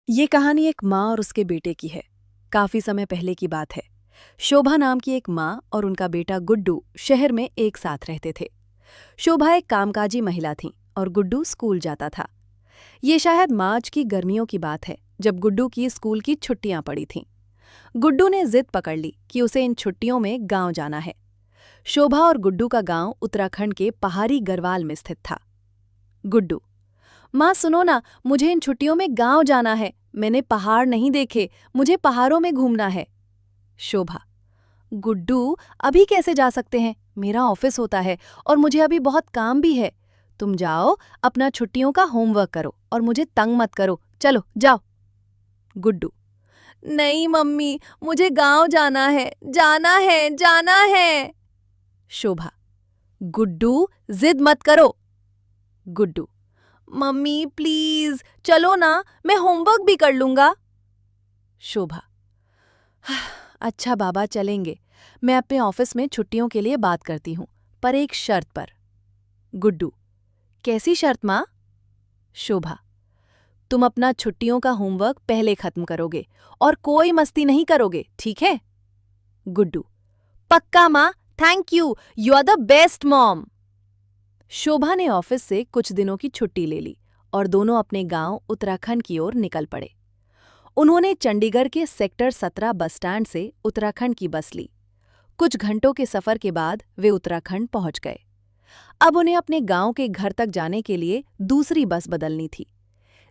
ये कहानी एक माँ और उसके बेटे की है। काफी समय पहले की बात है। शोभा नाम की एक माँ और उनका बेटा गुड्डू शहर में एक साथ रहते थे। शोभा एक कामकाजी महिला थी और गुड्डू स्कूल जाता था। ये शायद मार्च की गर्मियों की बात है, जब गुड्डू की स्कूल की छुट्टियां पड़ी थीं। गुड्डू ने जिद पकड़ ली कि उसे इन छुट्टियों में गांव जाना है। शोभा और गुड्डू का गांव उत्तराखंड के पहाड़ी गढ़वाल में स्थित था। गुड्डू: माँ सुनो ना, मुझे इन छुट्टियों में गांव जाना है। मैंने पहाड़ नहीं देखे, मुझे पहाड़ों में घूमना है। शोभा: गुड्डू, अभी कैसे जा सकते हैं? मेरा ऑफिस होता है और मुझे अभी बहुत काम भी है। तुम जाओ, अपना छुट्टियों का होमवर्क करो और मुझे तंग मत करो। चलो जाओ। गुड्डू: नहीं मम्मी, मुझे गांव जाना है, जाना है, जाना है। शोभा: गुड्डू, जिद मत करो। गुड्डू: मम्मी प्लीज चलो ना, मैं होमवर्क भी कर लूंगा। शोभा: अच्छा बाबा, चलेंगे। मैं अपने ऑफिस में छुट्टियों के लिए बात करती हूँ, पर एक शर्त पर। गुड्डू: कैसी शर्त माँ? शोभा: तुम अपना छुट्टियों का होमवर्क पहले खत्म करोगे और कोई मस्ती नहीं करोगे, ठीक है? गुड्डू: पक्का माँ, thank you, you are the best mom. Shobha ने ऑफिस से कुछ दिनों की छुट्टी ले ली और दोनों अपने गांव उत्तराखंड की ओर निकल पड़े। उन्होंने चंडीगढ़ के सेक्टर 17 बस स्टैंड से उत्तराखंड की बस ली। कुछ घंटों के सफर के बाद वे उत्तराखंड पहुंच गए। अब उन्हें अपने गांव के घर तक जाने के लिए दूसरी बस बदलनी थी।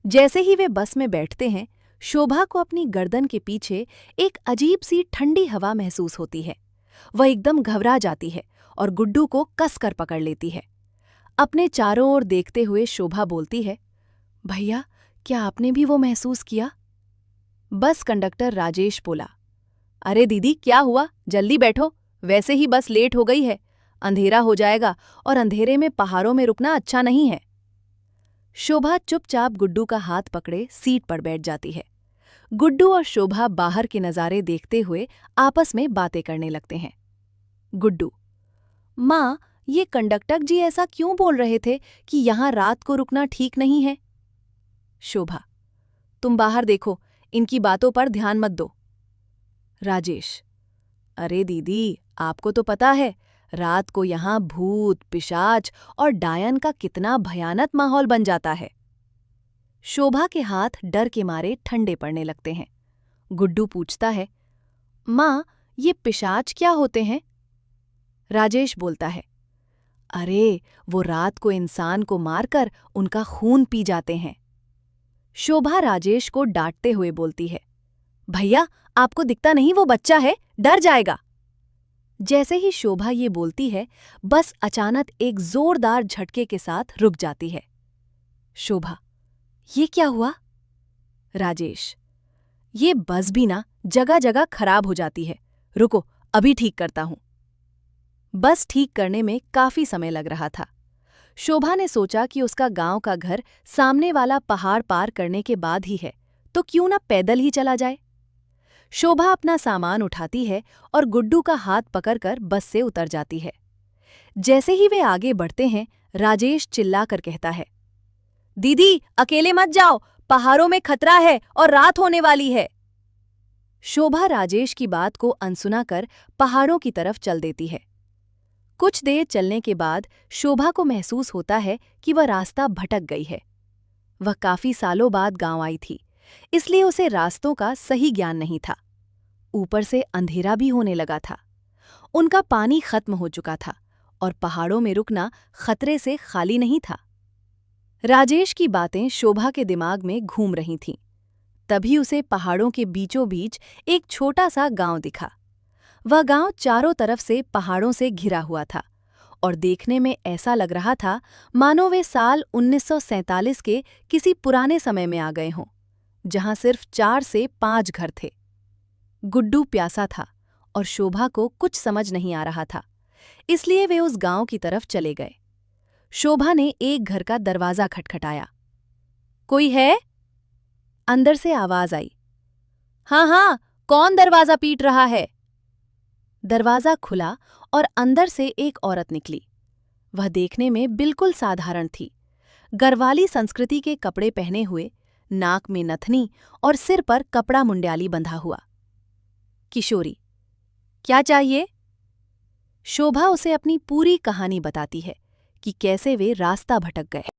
जैसे ही वे बस में बैठते हैं, शोभा को अपनी गर्दन के पीछे एक अजीब सी ठंडी हवा महसूस होती है। वह एकदम घबरा जाती है और गुड्डू को कसकर पकड़ लेती है। अपने चारों ओर देखते हुए शोभा बोलती है, भैया, क्या आपने भी वो महसूस किया? बस कंडक्टर राजेश बोला, अरे दीदी, क्या हुआ? जल्दी बैठो, वैसे ही बस लेट हो गई है। अंधेरा हो जाएगा और अंधेरे में पहाड़ों में रुकना अच्छा नहीं है। शोभा चुपचाप गुड्डू का हाथ पकड़े सीट पर बैठ जाती है। गुड्डू और शोभा बाहर के नज़ारे देखते हुए आपस में बातें करने लगते हैं। गुड्डू: माँ, ये कंडक्टर जी ऐसा क्यों बोल रहे थे कि यहाँ रात को रुकना ठीक नहीं है? शोभा: तुम बाहर देखो, इनकी बातों पर ध्यान मत दो। राजेश: अरे दीदी, आपको तो पता है, रात को यहाँ भूत, पिशाच और डायन का कितना भयानक माहौल बन जाता है। शोभा के हाथ डर के मारे ठंडे पड़ने लगते हैं। गुड्डू पूछता है, माँ, ये पिशाच क्या होते हैं? राजेश बोलता है, अरे, वो रात को इंसान को मारकर उनका खून पी जाते हैं। शोभा राजेश को डांटते हुए बोलती है, भैया, आपको दिखता नहीं वो बच्चा है, डर जाएगा। जैसे ही शोभा ये बोलती है, बस अचानक एक जोरदार झटके के साथ रुक जाती है। शोभा: ये क्या हुआ? राजेश: ये बस भी ना जगह जगह खराब हो जाती है, रुको, अभी ठीक करता हूं। बस ठीक करने में काफी समय लग रहा था। शोभा ने सोचा कि उसका गांव का घर सामने वाला पहाड़ पार करने के बाद ही है, तो क्यों ना पैदल ही चला जाए। शोभा अपना सामान उठाती है और गुड्डू का हाथ पकड़कर बस से उतर जाती है। जैसे ही वे आगे बढ़ते हैं, राजेश चिल्लाकर कहता है, दीदी, अकेले मत जाओ, पहाड़ों में खतरा है और रात होने वाली है। शोभा राजेश की बात को अनसुना कर पहाड़ों की तरफ चल देती है। कुछ देर चलने के बाद शोभा को महसूस होता है कि वह रास्ता भटक गई है। वह काफी सालों बाद गांव आई थी, इसलिए उसे रास्तों का सही ज्ञान नहीं था। ऊपर से अंधेरा भी होने लगा था। उनका पानी खत्म हो चुका था और पहाड़ों में रुकना खतरे से खाली नहीं था। राजेश की बातें शोभा के दिमाग में घूम रही थीं। तभी उसे पहाड़ों के बीचों बीच एक छोटा सा गांव दिखा। वह गांव चारों तरफ से पहाड़ों से घिरा हुआ था और देखने में ऐसा लग रहा था मानो वे साल 1947 के किसी पुराने समय में आ गए हों, जहां सिर्फ 4 से 5 घर थे। गुड्डू प्यासा था और शोभा को कुछ समझ नहीं आ रहा था, इसलिए वे उस गांव की तरफ चले गए। शोभा ने एक घर का दरवाजा खटखटाया। कोई है? अंदर से आवाज आई। हाँ हाँ, कौन दरवाजा पीट रहा है? दरवाजा खुला और अंदर से एक औरत निकली। वह देखने में बिल्कुल साधारण थी। गढ़वाली संस्कृति के कपड़े पहने हुए, नाक में नथनी और सिर पर कपड़ा मुंड्याली बंधा हुआ। किशोरी: क्या चाहिए? शोभा उसे अपनी पूरी कहानी बताती है कि कैसे वे रास्ता भटक गए।